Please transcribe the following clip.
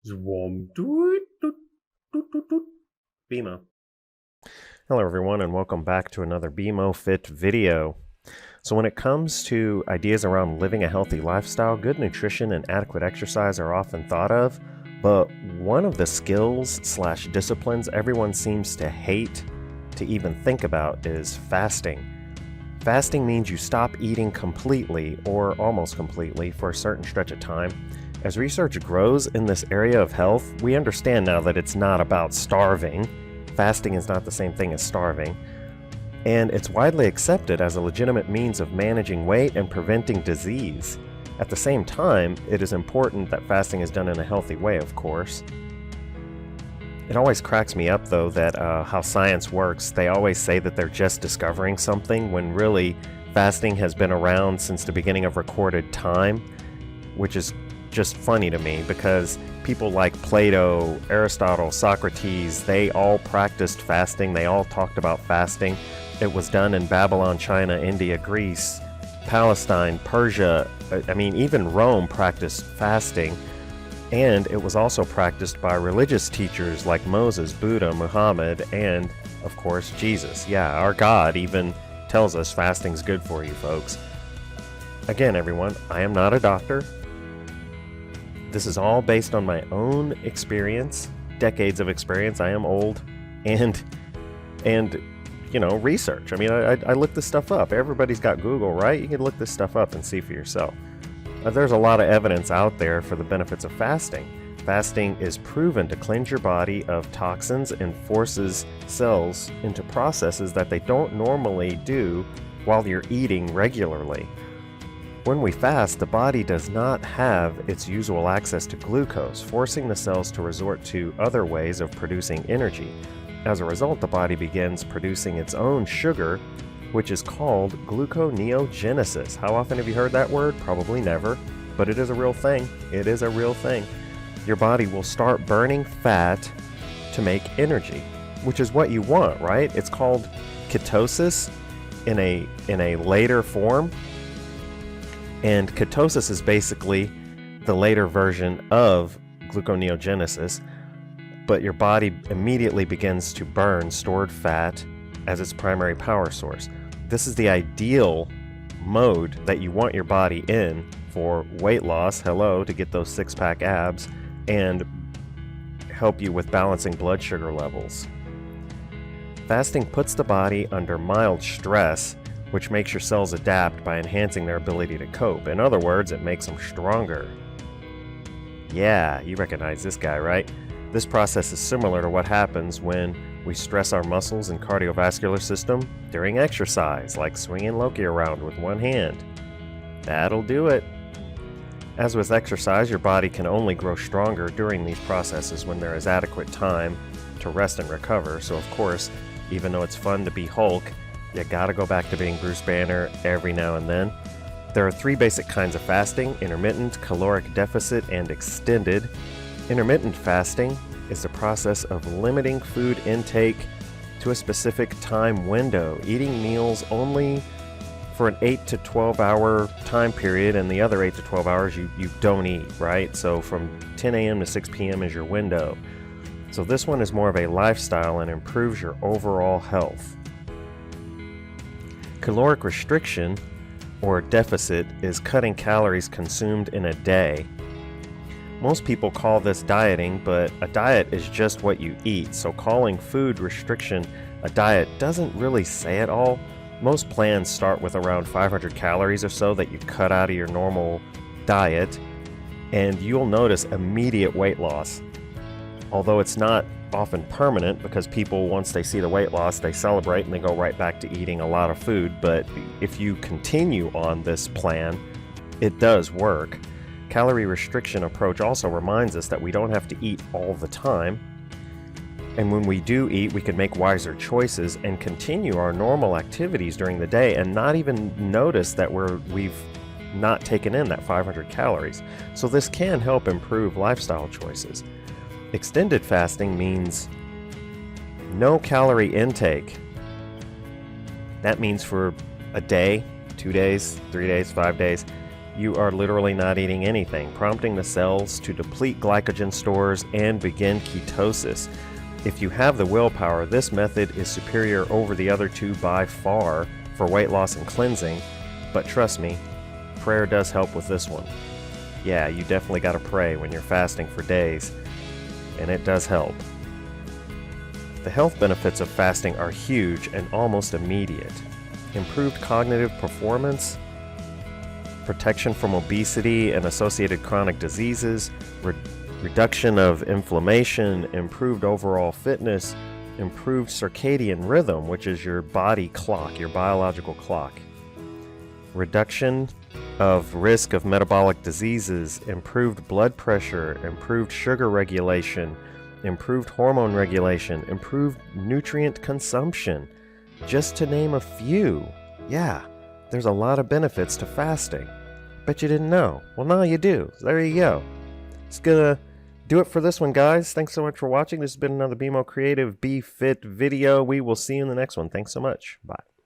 Zwom, doot, doot, doot, doot, doot. BMO. Hello everyone and welcome back to another BMO Fit video. So when it comes to ideas around living a healthy lifestyle, good nutrition and adequate exercise are often thought of, but one of the skills/disciplines everyone seems to hate to even think about is fasting. Fasting means you stop eating completely or almost completely for a certain stretch of time. As research grows in this area of health, we understand now that it's not about starving. Fasting is not the same thing as starving. And it's widely accepted as a legitimate means of managing weight and preventing disease. At the same time, it is important that fasting is done in a healthy way, of course. It always cracks me up, though, that how science works. They always say that they're just discovering something when really fasting has been around since the beginning of recorded time, which is just funny to me because people like Plato, Aristotle, Socrates, they all practiced fasting. They all talked about fasting. It was done in Babylon, China, India, Greece, Palestine, Persia. Even Rome practiced fasting. And it was also practiced by religious teachers like Moses, Buddha, Muhammad, and, of course, Jesus. Yeah, our God even tells us fasting's good for you, folks. Again, everyone, I am not a doctor. This is all based on my own experience, decades of experience. I am old, and research. I looked this stuff up. Everybody's got Google, right? You can look this stuff up and see for yourself. There's a lot of evidence out there for the benefits of fasting. Fasting is proven to cleanse your body of toxins and forces cells into processes that they don't normally do while you're eating regularly. When we fast, the body does not have its usual access to glucose, forcing the cells to resort to other ways of producing energy. As a result, the body begins producing its own sugar, which is called gluconeogenesis. How often have you heard that word? Probably never, but it is a real thing. It is a real thing. Your body will start burning fat to make energy, which is what you want, right? It's called ketosis in a later form. And ketosis is basically the later version of gluconeogenesis, but your body immediately begins to burn stored fat as its primary power source. This is the ideal mode that you want your body in for weight loss, to get those six-pack abs, and help you with balancing blood sugar levels. Fasting puts the body under mild stress, which makes your cells adapt by enhancing their ability to cope. In other words, it makes them stronger. Yeah, you recognize this guy, right? This process is similar to what happens when we stress our muscles and cardiovascular system during exercise, like swinging Loki around with one hand. That'll do it. As with exercise, your body can only grow stronger during these processes when there is adequate time to rest and recover. So of course, even though it's fun to be Hulk, you gotta go back to being Bruce Banner every now and then. There are three basic kinds of fasting: intermittent, caloric deficit, and extended. Intermittent fasting is the process of limiting food intake to a specific time window, eating meals only for an 8 to 12 hour time period, and the other 8 to 12 hours you don't eat, right? So from 10 a.m. to 6 p.m. is your window. So this one is more of a lifestyle and improves your overall health. Caloric restriction, or deficit, is cutting calories consumed in a day. Most people call this dieting, but a diet is just what you eat, so calling food restriction a diet doesn't really say it all. Most plans start with around 500 calories or so that you cut out of your normal diet, and you'll notice immediate weight loss. Although it's not often permanent, because people, once they see the weight loss, they celebrate and they go right back to eating a lot of food. But if you continue on this plan, it does work. Calorie restriction approach also reminds us that we don't have to eat all the time. And when we do eat, we can make wiser choices and continue our normal activities during the day and not even notice that we've not taken in that 500 calories. So this can help improve lifestyle choices. Extended fasting means no calorie intake. That means for a day, 2 days, 3 days, 5 days, you are literally not eating anything, prompting the cells to deplete glycogen stores and begin ketosis. If you have the willpower, this method is superior over the other two by far for weight loss and cleansing, but trust me, prayer does help with this one. Yeah, you definitely got to pray when you're fasting for days, and it does help. The health benefits of fasting are huge and almost immediate. Improved cognitive performance, protection from obesity and associated chronic diseases, reduction of inflammation, improved overall fitness, improved circadian rhythm, which is your body clock, your biological clock, reduction of risk of metabolic diseases, improved blood pressure, improved sugar regulation, improved hormone regulation, improved nutrient consumption, just to name a few. Yeah, there's a lot of benefits to fasting. Bet you didn't know. Well, now you do. So there you go. It's gonna do it for this one, guys. Thanks so much for watching. This has been another BMO Creative Be Fit video. We will see you in the next one. Thanks so much. Bye.